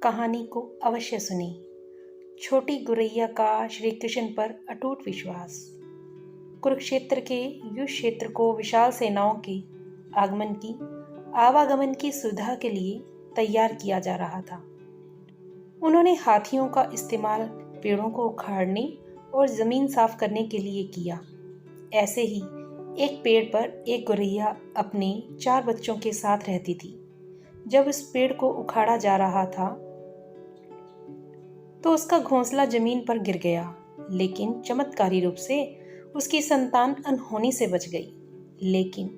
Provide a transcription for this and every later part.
कहानी को अवश्य सुनी। छोटी गुरैया का श्री कृष्ण पर अटूट विश्वास। कुरुक्षेत्र के युद्ध क्षेत्र को विशाल सेनाओं के आवागमन की सुविधा के लिए तैयार किया जा रहा था। उन्होंने हाथियों का इस्तेमाल पेड़ों को उखाड़ने और जमीन साफ करने के लिए किया। ऐसे ही एक पेड़ पर एक गुरैया अपने 4 बच्चों के साथ रहती थी। जब इस पेड़ को उखाड़ा जा रहा था तो उसका घोंसला जमीन पर गिर गया, लेकिन चमत्कारी रूप से उसकी संतान अनहोनी से बच गई। लेकिन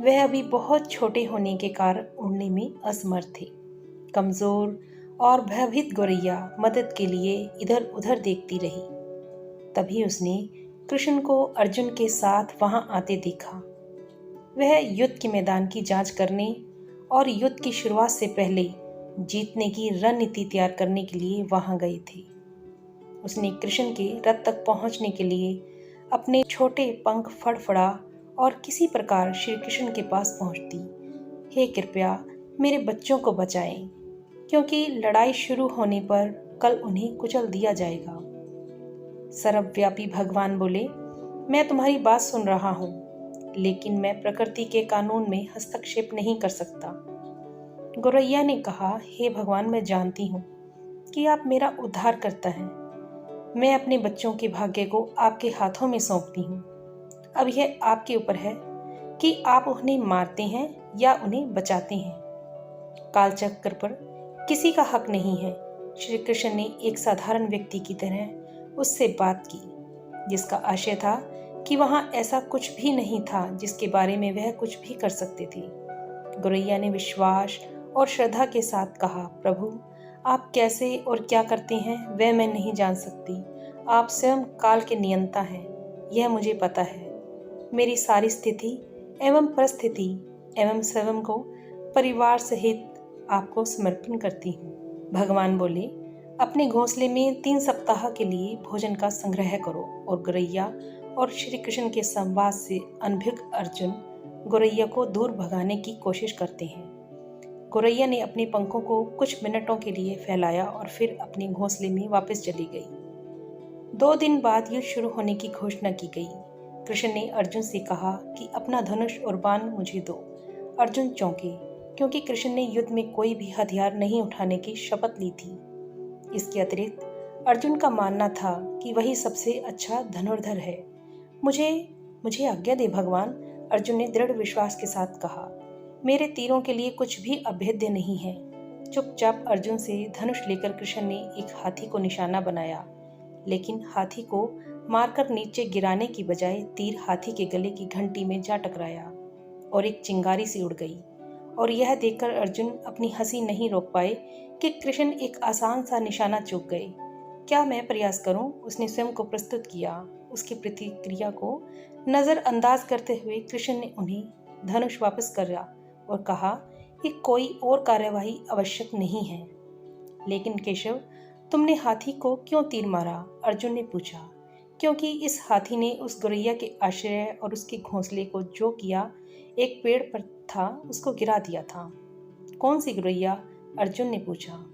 वह अभी बहुत छोटे होने के कारण उड़ने में असमर्थ थे। कमजोर और भयभीत गोरैया मदद के लिए इधर उधर देखती रही। तभी उसने कृष्ण को अर्जुन के साथ वहां आते देखा। वह युद्ध के मैदान की जांच करने और युद्ध की शुरुआत से पहले जीतने की रणनीति तैयार करने के लिए वहां गए थे। उसने कृष्ण के रथ तक पहुंचने के लिए अपने छोटे पंख फड़फड़ा और किसी प्रकार श्री कृष्ण के पास पहुंचती। हे कृपया मेरे बच्चों को बचाएं, क्योंकि लड़ाई शुरू होने पर कल उन्हें कुचल दिया जाएगा। सर्वव्यापी भगवान बोले, मैं तुम्हारी बात सुन रहा हूं, लेकिन मैं प्रकृति के कानून में हस्तक्षेप नहीं कर सकता। गोरैया ने कहा, हे भगवान, मैं जानती हूँ कि आप मेरा उद्धार करता है। मैं अपने बच्चों के भाग्य को आपके हाथों में सौंपती हूँ। अब यह आपके ऊपर है कि आप उन्हें मारते हैं या उन्हें बचाते हैं। कालचक्र पर किसी का हक नहीं है। श्री कृष्ण ने एक साधारण व्यक्ति की तरह उससे बात की, जिसका आशय था कि वहां ऐसा कुछ भी नहीं था जिसके बारे में वह कुछ भी कर सकते थे। गोरैया ने विश्वास और श्रद्धा के साथ कहा, प्रभु, आप कैसे और क्या करते हैं वह मैं नहीं जान सकती। आप स्वयं काल के नियंता हैं, यह मुझे पता है। मेरी सारी स्थिति एवं परिस्थिति एवं स्वयं को परिवार सहित आपको समर्पण करती हूँ। भगवान बोले, अपने घोंसले में 3 सप्ताह के लिए भोजन का संग्रह करो। और गोरैया और श्री कृष्ण के संवाद से अनभिज्ञ अर्जुन गोरैया को दूर भगाने की कोशिश करते हैं। गोरैया ने अपने पंखों को कुछ मिनटों के लिए फैलाया और फिर अपने घोंसले में वापस चली गई। 2 दिन बाद युद्ध शुरू होने की घोषणा की गई। कृष्ण ने अर्जुन से कहा कि अपना धनुष और बाण मुझे दो। अर्जुन चौंके, क्योंकि कृष्ण ने युद्ध में कोई भी हथियार नहीं उठाने की शपथ ली थी। इसके अतिरिक्त अर्जुन का मानना था कि वही सबसे अच्छा धनुर्धर है। मुझे आज्ञा दे भगवान, अर्जुन ने दृढ़ विश्वास के साथ कहा। मेरे तीरों के लिए कुछ भी अभेद्य नहीं है। चुपचाप अर्जुन से धनुष लेकर कृष्ण ने एक हाथी को निशाना बनाया, लेकिन हाथी को मारकर नीचे गिराने की बजाय तीर हाथी के गले की घंटी में जा टकराया और एक चिंगारी सी उड़ गई। और यह देखकर अर्जुन अपनी हंसी नहीं रोक पाए कि कृष्ण एक आसान सा निशाना चूक गए। क्या मैं प्रयास करूं? उसने स्वयं को प्रस्तुत किया। उसकी प्रतिक्रिया को नजरअंदाज करते हुए कृष्ण ने उन्हें धनुष वापस करा और कहा कि कोई और कार्यवाही आवश्यक नहीं है। लेकिन केशव, तुमने हाथी को क्यों तीर मारा? अर्जुन ने पूछा। क्योंकि इस हाथी ने उस गोरैया के आश्रय और उसके घोंसले को जो किया एक पेड़ पर था उसको गिरा दिया था। कौन सी गोरैया? अर्जुन ने पूछा।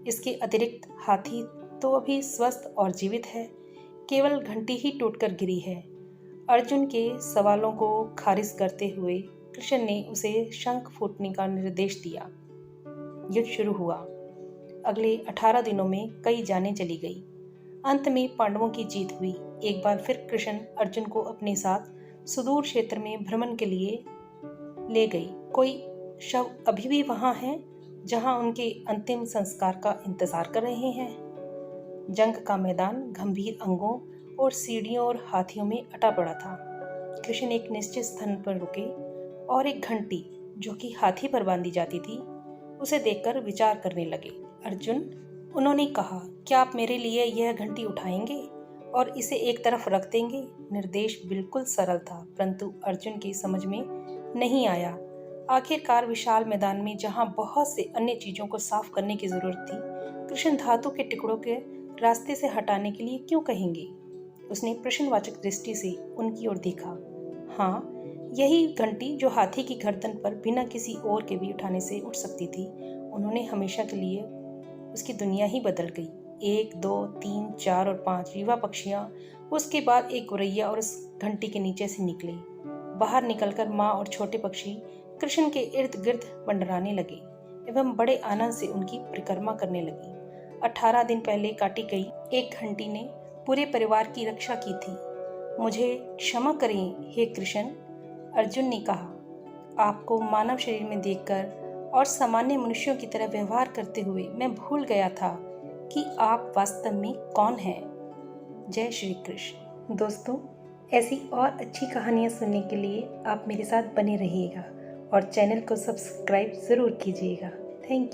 इसके अतिरिक्त हाथी तो अभी स्वस्थ और जीवित है, केवल घंटी ही टूटकर गिरी है। अर्जुन के सवालों को खारिज करते हुए कृष्ण ने उसे शंख फूटने का निर्देश दिया। युद्ध शुरू हुआ। अगले 18 दिनों में कई जानें चली गई। अंत में पांडवों की जीत हुई। एक बार फिर कृष्ण अर्जुन को अपने साथ सुदूर क्षेत्र में भ्रमण के लिए ले गई। कोई शव अभी भी वहां है जहां उनके अंतिम संस्कार का इंतजार कर रहे हैं। जंग का मैदान गंभीर अंगों और सीढ़ियों और हाथियों में अटा पड़ा था। कृष्ण एक निश्चित स्थान पर रुके और एक घंटी जो कि हाथी पर बांधी जाती थी उसे देखकर विचार करने लगे। अर्जुन, उन्होंने कहा, क्या आप मेरे लिए यह घंटी उठाएंगे और इसे एक तरफ रख देंगे? निर्देश बिल्कुल सरल था, परंतु अर्जुन की समझ में नहीं आया। आखिरकार विशाल मैदान में जहां बहुत से अन्य चीजों को साफ करने की जरूरत थी, कृष्ण धातु के टुकड़ों के रास्ते से हटाने के लिए क्यों कहेंगे? उसने प्रश्नवाचक दृष्टि से उनकी ओर देखा। हाँ, यही घंटी जो हाथी की गर्दन पर बिना किसी और के भी उठाने से उठ सकती थी, उन्होंने हमेशा के लिए उसकी दुनिया ही बदल गई। 1, 2, 3, 4 और 5 युवा पक्षियाँ उसके बाद एक गोरैया और उस घंटी के नीचे से निकले। बाहर निकलकर माँ और छोटे पक्षी कृष्ण के इर्द गिर्द मंडराने लगे एवं बड़े आनंद से उनकी परिक्रमा करने लगी। 18 दिन पहले काटी गई एक घंटी ने पूरे परिवार की रक्षा की थी। मुझे क्षमा करें हे कृष्ण, अर्जुन ने कहा। आपको मानव शरीर में देखकर और सामान्य मनुष्यों की तरह व्यवहार करते हुए मैं भूल गया था कि आप वास्तव में कौन हैं। जय श्री कृष्ण। दोस्तों, ऐसी और अच्छी कहानियाँ सुनने के लिए आप मेरे साथ बने रहिएगा और चैनल को सब्सक्राइब ज़रूर कीजिएगा। Thank you.